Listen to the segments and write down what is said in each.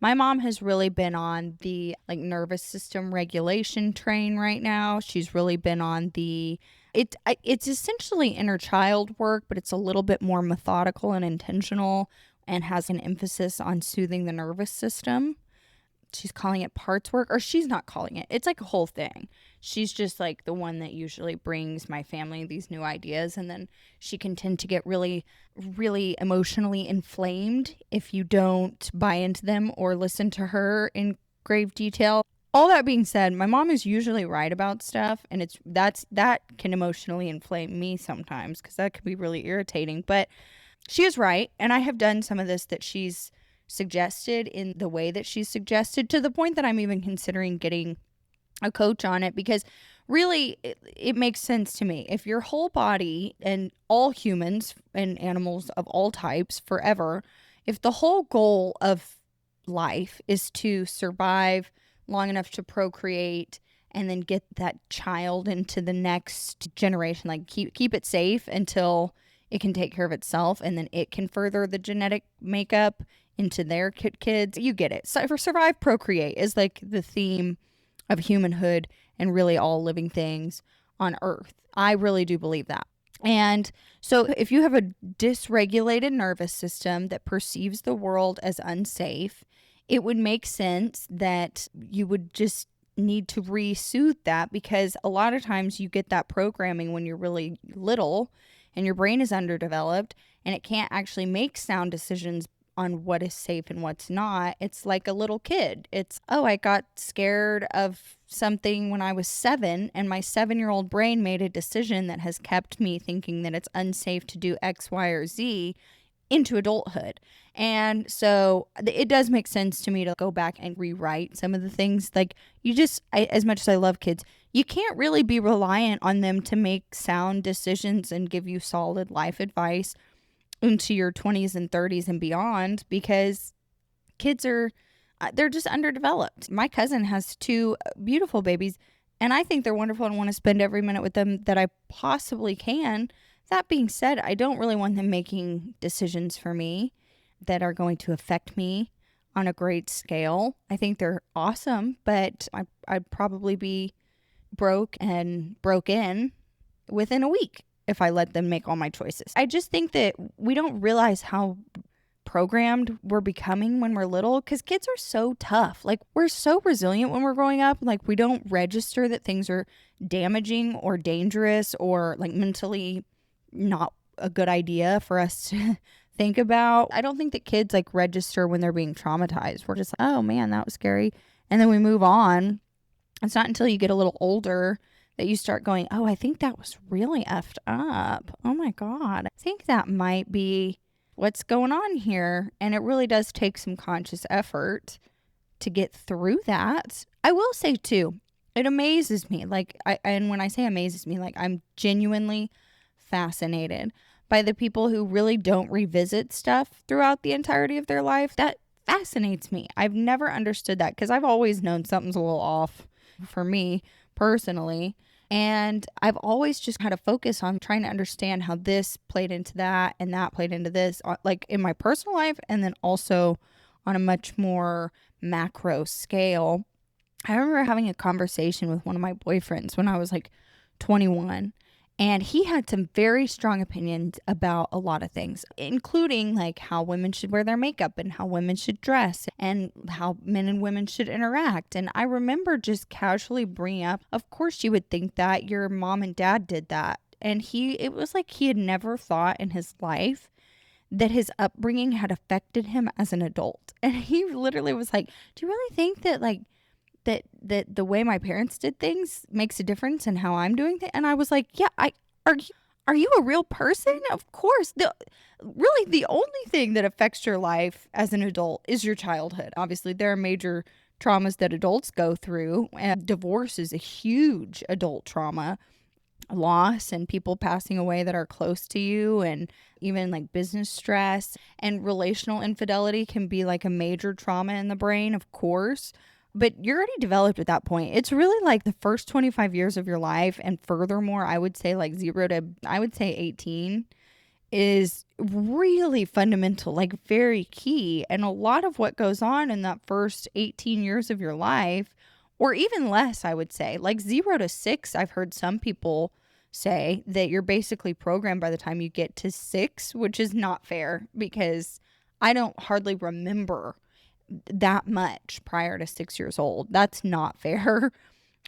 My mom has really been on the like nervous system regulation train right now. She's really been on it's essentially inner child work, but it's a little bit more methodical and intentional and has an emphasis on soothing the nervous system. She's calling it parts work, or she's not calling it. It's like a whole thing. She's just like the one that usually brings my family these new ideas, and then she can tend to get really, really emotionally inflamed if you don't buy into them or listen to her in grave detail. All that being said, my mom is usually right about stuff, and that can emotionally inflame me sometimes because that can be really irritating. But she is right, and I have done some of this that she's suggested in the way that she's suggested, to the point that I'm even considering getting a coach on it, because really it makes sense to me. If your whole body, and all humans and animals of all types forever, if the whole goal of life is to survive long enough to procreate and then get that child into the next generation, like keep it safe until it can take care of itself, and then it can further the genetic makeup into their kids. You get it. So for survive, procreate is like the theme of humanhood and really all living things on earth. I really do believe that. And so if you have a dysregulated nervous system that perceives the world as unsafe, it would make sense that you would just need to re-soothe that, because a lot of times you get that programming when you're really little and your brain is underdeveloped and it can't actually make sound decisions on what is safe and what's not. It's like a little kid. It's, oh, I got scared of something when I was 7, and my 7-year-old brain made a decision that has kept me thinking that it's unsafe to do X, Y, or Z into adulthood. And so it does make sense to me to go back and rewrite some of the things. Like, as much as I love kids, you can't really be reliant on them to make sound decisions and give you solid life advice into your 20s and 30s and beyond, because kids they're just underdeveloped. My cousin has 2 beautiful babies, and I think they're wonderful and want to spend every minute with them that I possibly can. That being said, I don't really want them making decisions for me that are going to affect me on a great scale. I think they're awesome, but I'd probably be broke and broken within a week if I let them make all my choices. I just think that we don't realize how programmed we're becoming when we're little, because kids are so tough. Like, we're so resilient when we're growing up. Like, we don't register that things are damaging or dangerous or like mentally not a good idea for us to think about. I don't think that kids like register when they're being traumatized. We're just like, oh man, that was scary, and then we move on. It's not until you get a little older that you start going, oh, I think that was really effed up. Oh my God. I think that might be what's going on here. And it really does take some conscious effort to get through that. I will say too, it amazes me. And when I say amazes me, like, I'm genuinely fascinated by the people who really don't revisit stuff throughout the entirety of their life. That fascinates me. I've never understood that, because I've always known something's a little off for me personally. And I've always just had a focus on trying to understand how this played into that and that played into this, like in my personal life, and then also on a much more macro scale. I remember having a conversation with one of my boyfriends when I was like 21. And he had some very strong opinions about a lot of things, including like how women should wear their makeup and how women should dress and how men and women should interact. And I remember just casually bringing up, of course you would think that your mom and dad did that. And it was like he had never thought in his life that his upbringing had affected him as an adult. And he literally was like, do you really think that like that the way my parents did things makes a difference in how I'm doing things? And I was like, yeah, are you a real person? Of course. Really the only thing that affects your life as an adult is your childhood. Obviously, there are major traumas that adults go through, and divorce is a huge adult trauma. Loss and people passing away that are close to you, and even like business stress and relational infidelity can be like a major trauma in the brain, of course. But you're already developed at that point. It's really like the first 25 years of your life. And furthermore, I would say like 0 to, I would say 18 is really fundamental, like very key. And a lot of what goes on in that first 18 years of your life, or even less, I would say, like 0 to 6, I've heard some people say that you're basically programmed by the time you get to 6, which is not fair because I don't hardly remember that much prior to 6 years old. That's not fair.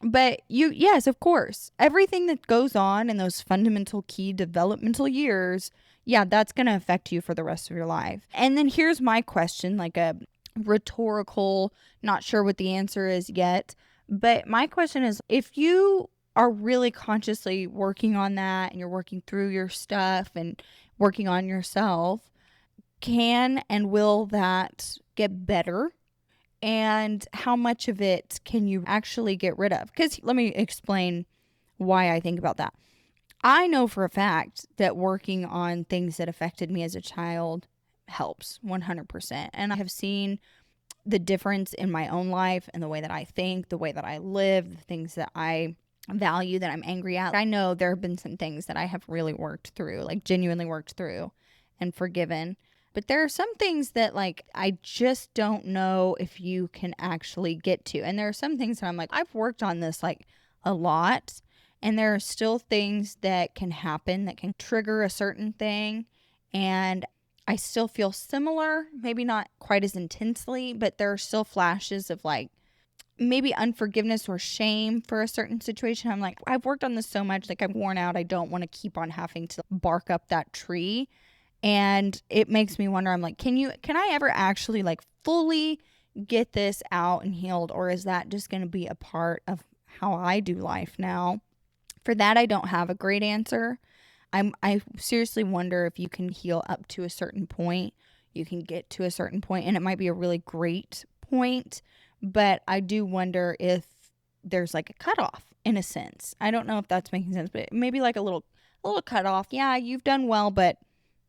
But yes, of course, everything that goes on in those fundamental key developmental years, yeah, that's going to affect you for the rest of your life. And then here's my question, like a rhetorical, not sure what the answer is yet. But my question is, if you are really consciously working on that and you're working through your stuff and working on yourself, can and will that get better? And how much of it can you actually get rid of? Because let me explain why I think about that. I know for a fact that working on things that affected me as a child helps 100%. And I have seen the difference in my own life and the way that I think, the way that I live, the things that I value that I'm angry at. I know there have been some things that I have really worked through, like genuinely worked through and forgiven. But there are some things that like I just don't know if you can actually get to. And there are some things that I'm like, I've worked on this like a lot. And there are still things that can happen that can trigger a certain thing. And I still feel similar, maybe not quite as intensely, but there are still flashes of like maybe unforgiveness or shame for a certain situation. I'm like, I've worked on this so much, like I'm worn out. I don't want to keep on having to bark up that tree. And it makes me wonder, I'm like, can I ever actually like fully get this out and healed? Or is that just going to be a part of how I do life now? For that, I don't have a great answer. I seriously wonder if you can heal up to a certain point. You can get to a certain point, and it might be a really great point, but I do wonder if there's like a cutoff in a sense. I don't know if that's making sense, but maybe like a little cutoff. Yeah, you've done well, but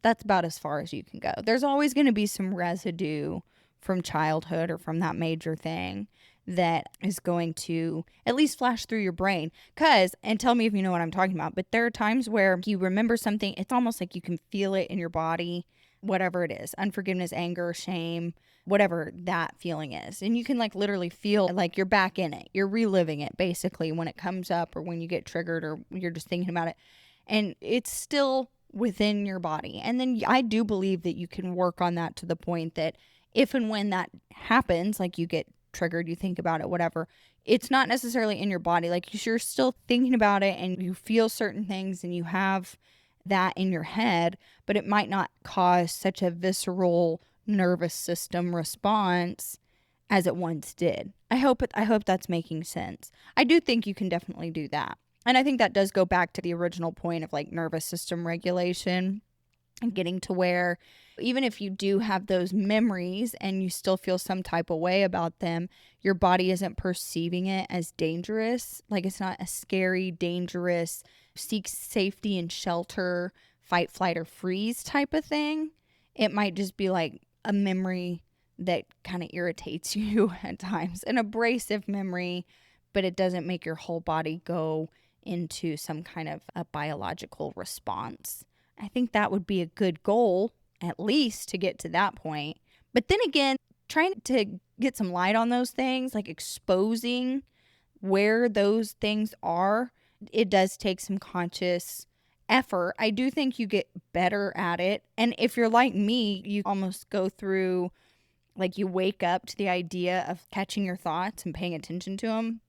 that's about as far as you can go. There's always going to be some residue from childhood or from that major thing that is going to at least flash through your brain. And tell me if you know what I'm talking about, but there are times where you remember something, it's almost like you can feel it in your body, whatever it is, unforgiveness, anger, shame, whatever that feeling is. And you can like literally feel like you're back in it. You're reliving it basically when it comes up or when you get triggered or you're just thinking about it. And it's still within your body. And then I do believe that you can work on that to the point that if and when that happens, like you get triggered, you think about it, whatever, it's not necessarily in your body. Like you're still thinking about it and you feel certain things and you have that in your head, but it might not cause such a visceral nervous system response as it once did. I hope that's making sense. I do think you can definitely do that. And I think that does go back to the original point of like nervous system regulation and getting to where even if you do have those memories and you still feel some type of way about them, your body isn't perceiving it as dangerous. Like it's not a scary, dangerous, seek safety and shelter, fight, flight, or freeze type of thing. It might just be like a memory that kind of irritates you at times, an abrasive memory, but it doesn't make your whole body go into some kind of a biological response. I think that would be a good goal, at least to get to that point. But then again, trying to get some light on those things, like exposing where those things are, it does take some conscious effort. I do think you get better at it. And if you're like me, you almost go through, like you wake up to the idea of catching your thoughts and paying attention to them